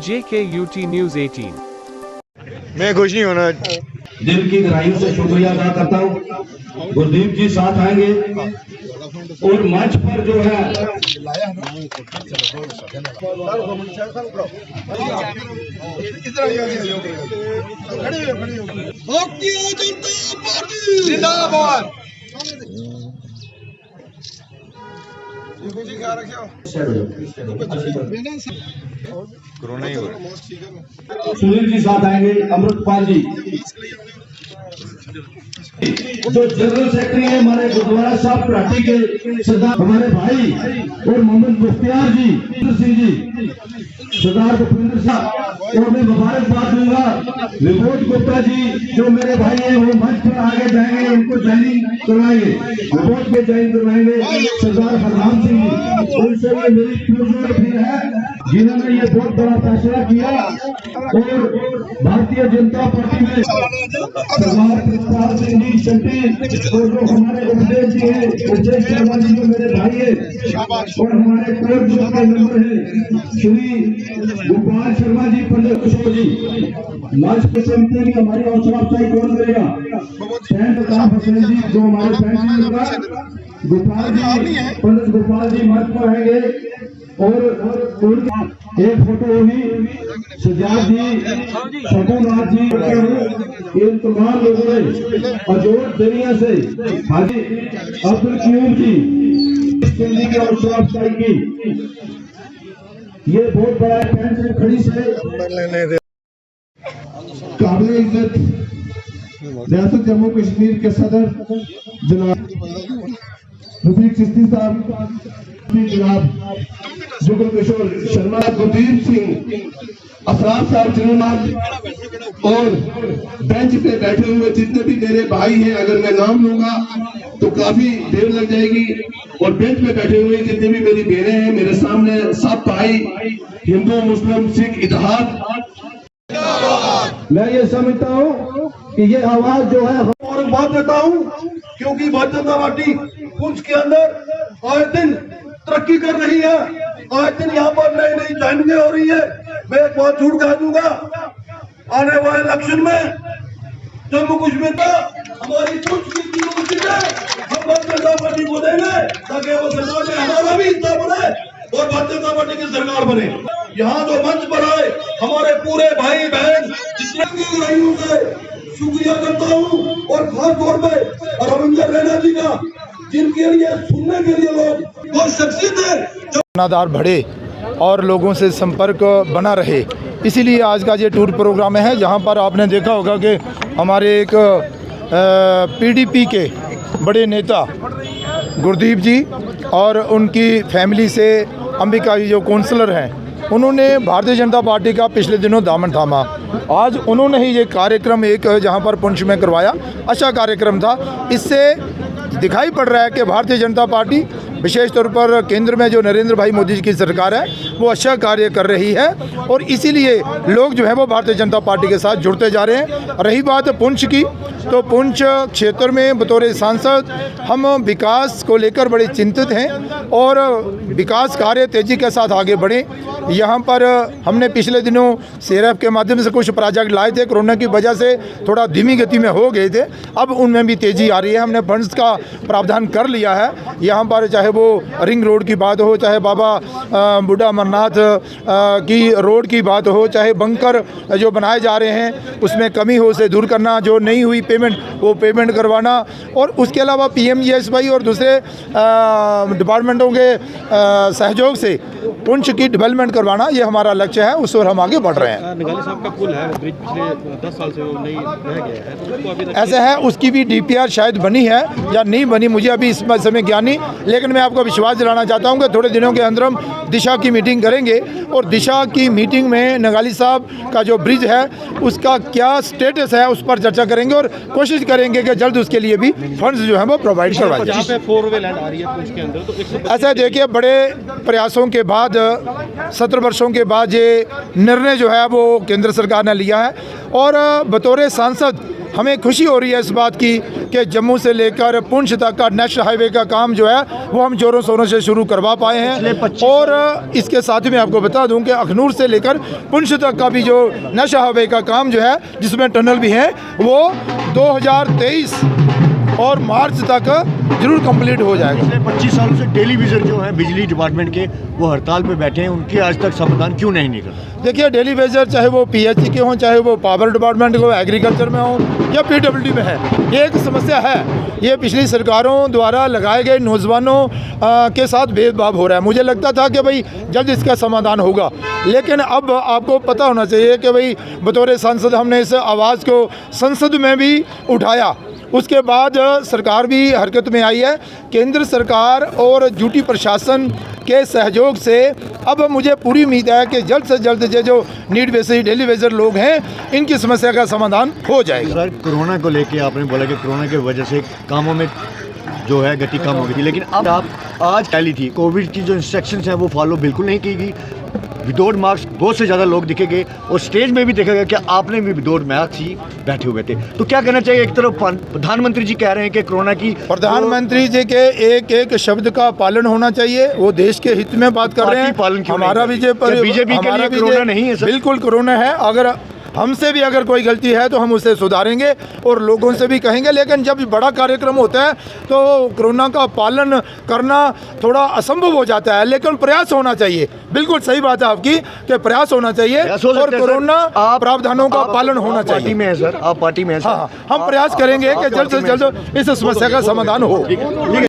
JKUT News 18। मैं खुश नहीं होना। दिल की गहराइयों से शुक्रिया अदा करता हूँ। गुरदीप जी साथ आएंगे और मंच पर जो है जिंदाबाद। कोरोना ही हो रहा है। सुनील जी साथ आएंगे, अमृतपाल जी जो जनरल सेक्रेटरी है हमारे गुरुद्वारा साहब प्राटी के सरदार हमारे भाई और मोहम्मद मुख्तियार जी, सिंह जी, सरदार भूपेंद्र साहब और मैं मुबारकबाद दूंगा विभूत गुप्ता जी जो मेरे भाई हैं वो मंच पर आगे जाएंगे, उनको ज्वाइनिंग करवाएंगे, विभूत में ज्वाइन करवाएंगे सरदार हरनाम सिंह जी। उनसे ये मेरी पुरजोर अपील है जिन्होंने ये बहुत बड़ा फैसला किया और भारतीय जनता पार्टी में सरदार प्रताप सिंह जी चंटी और जो हमारे उपदेश जी है उपदेश शर्मा जी जो मेरे भाई है और हमारे कोर ग्रुप के मेंबर है श्री गोपाल शर्मा जी, पंडित किशोर जी। मंच पे समिति की हमारी हौसला अफजाई कौन करेगा? प्रताप हसन जी जो हमारे पैंट गोपाल जी, पंडित गोपाल जी मंच पर आएंगे और एक फोटो होगी सुजात जी, शकुनाथ जी, इन तमाम लोगों ने अजोट दरिया से हाजी अब्दुल क्यूम जी की हौसला अफजाई की। ये बहुत बड़ा पेंशन खड़ी से काबिल इज्जत रियासत जम्मू कश्मीर के सदर जनाब रफीक चिश्ती साहब, जनाब जुगल किशोर शर्मा, गुरदीप सिंह, असरार साहब जनाब और बेंच पे बैठे हुए जितने भी मेरे भाई हैं, अगर मैं नाम लूंगा तो काफी देर लग जाएगी। और बेंच पे बैठे हुए जितने भी मेरी बहनें हैं, मेरे सामने सब भाई हिंदू मुस्लिम सिख इत्तेहाद, मैं ये समझता हूँ कि ये आवाज जो है और बात देता हूँ क्योंकि भारतीय जनता पार्टी पुंछ के अंदर आए दिन तरक्की कर रही है, आए दिन यहाँ पर नई नई ज्वाइनिंग हो रही है। मैं एक बात झूठ कह दूंगा, आने वाले इलेक्शन में जम्मू कश्मीर का हमारी पुंछ की यूनिवर्सिटी है हम भारतीय जनता पार्टी को देंगे ताकि वो सरकार में हमारा भी हिस्सा बने और भारतीय जनता पार्टी की सरकार बने। यहाँ जो मंच पर आए हमारे पूरे भाई बहन जितने भी गहराइयों से शुक्रिया करता हूँ और खास तौर पर रविंदर रैना जी का जिनके लिए सुनने के लिए लोग वो शख्सियत है जो नादार बढ़े और लोगों से संपर्क बना रहे, इसीलिए आज का ये टूर प्रोग्राम है जहाँ पर आपने देखा होगा कि हमारे एक पीडीपी के बड़े नेता गुरदीप जी और उनकी फैमिली से अंबिका जी जो काउंसलर हैं उन्होंने भारतीय जनता पार्टी का पिछले दिनों दामन थामा। आज उन्होंने ही ये कार्यक्रम एक जहाँ पर पुंछ में करवाया, अच्छा कार्यक्रम था। इससे दिखाई पड़ रहा है कि भारतीय जनता पार्टी विशेष तौर पर केंद्र में जो नरेंद्र भाई मोदी जी की सरकार है वो अच्छा कार्य कर रही है और इसीलिए लोग जो है वो भारतीय जनता पार्टी के साथ जुड़ते जा रहे हैं। रही बात पुंछ की, तो पुंछ क्षेत्र में बतौर सांसद हम विकास को लेकर बड़े चिंतित हैं और विकास कार्य तेज़ी के साथ आगे बढ़ें। यहाँ पर हमने पिछले दिनों सीआरएफ के माध्यम से कुछ प्रोजेक्ट लाए थे, कोरोना की वजह से थोड़ा धीमी गति में हो गए थे, अब उनमें भी तेज़ी आ रही है। हमने फंड्स का प्रावधान कर लिया है। यहाँ पर चाहे वो रिंग रोड की बात हो, चाहे बाबा बूढ़ा अमरनाथ की रोड की बात हो, चाहे बंकर जो बनाए जा रहे हैं उसमें कमी हो उसे दूर करना, जो नहीं हुई पेमेंट वो पेमेंट करवाना, और उसके अलावा पीएमजीएसवाई और दूसरे डिपार्टमेंटों के सहयोग से पुंछ की डेवलपमेंट करवाना, ये हमारा लक्ष्य है। उस ओर हम आगे बढ़ रहे हैं। नगाली साहब का पुल है, ब्रिज पिछले 10 साल से वो नहीं रह गया है, तो उसको अभी तक ऐसा है उसकी भी डीपीआर शायद बनी है या नहीं बनी, मुझे अभी इस समय ज्ञान नहीं, लेकिन मैं आपको विश्वास दिलाना चाहता हूं कि थोड़े दिनों के अंदर हम दिशा की मीटिंग करेंगे और दिशा की मीटिंग में नगाली साहब का जो ब्रिज है उसका क्या स्टेटस है उस पर चर्चा करेंगे और कोशिश करेंगे कि जल्द उसके लिए भी फंड्स जो है वो प्रोवाइड करवाएं। जहाँ पे 4 वे लैंड आ रही है पुंछ के अंदर, तो ऐसा देखिए बड़े प्रयासों के बाद 17 वर्षों के बाद ये निर्णय जो है वो केंद्र सरकार ने लिया है और बतौर सांसद हमें खुशी हो रही है इस बात की कि जम्मू से लेकर पुंछ तक का नेशनल हाईवे का काम जो है वो हम जोरों शोरों से शुरू करवा पाए हैं। और इसके साथ ही मैं आपको बता दूं कि अखनूर से लेकर पुंछ तक का भी जो नेशनल हाईवे का काम जो है जिसमें टनल भी है वो 2023 और मार्च तक जरूर कंप्लीट हो जाएगा। पिछले 25 सालों से टेलीविज़न जो है बिजली डिपार्टमेंट के वो हड़ताल पे बैठे हैं, उनके आज तक समाधान क्यों नहीं निकला? देखिए टेलीविज़न चाहे वो पीएचई के हों, चाहे वो पावर डिपार्टमेंट के हो, एग्रीकल्चर में हो या पीडब्ल्यूडी में है, ये एक समस्या है। ये पिछली सरकारों द्वारा लगाए गए नौजवानों के साथ भेदभाव हो रहा है। मुझे लगता था कि भाई जल्द इसका समाधान होगा, लेकिन अब आपको पता होना चाहिए कि भाई बतौर सांसद हमने इस आवाज़ को संसद में भी उठाया। उसके बाद सरकार भी हरकत में आई है। केंद्र सरकार और यूटी प्रशासन के सहयोग से अब मुझे पूरी उम्मीद है कि जल्द से जल्द ये जो नीड बेसिस डेली वेजर लोग हैं इनकी समस्या का समाधान हो जाएगा। सर, कोरोना को लेके आपने बोला कि कोरोना की वजह से कामों में जो है गति कम हो गई थी, लेकिन अब आप आज पहली थी कोविड की जो इंस्ट्रक्शंस हैं वो फॉलो बिल्कुल नहीं की गई। विदाउट मास्क बहुत से ज़्यादा लोग दिखेंगे और स्टेज में भी देखा गया कि आपने भी विदाउट मास्क ही बैठे हुए थे। तो क्या करना चाहिए? एक तरफ प्रधानमंत्री जी कह रहे हैं कि कोरोना की, प्रधानमंत्री जी के एक एक शब्द का पालन होना चाहिए। वो देश के हित में बात कर रहे हैं। पालन क्यों हमारा बीजेपी के लिए कोरोना नहीं है सर? बिल्कुल कोरोना है। अगर हमसे भी अगर कोई गलती है तो हम उसे सुधारेंगे और लोगों से भी कहेंगे, लेकिन जब बड़ा कार्यक्रम होता है तो कोरोना का पालन करना थोड़ा असंभव हो जाता है, लेकिन प्रयास होना चाहिए। बिल्कुल सही बात है आपकी कि प्रयास होना चाहिए और कोरोना प्रावधानों का पालन होना चाहिए। पार्टी में है सर, आप पार्टी में हैं सर? हाँ, हम प्रयास करेंगे कि जल्द से जल्द इस समस्या का समाधान हो।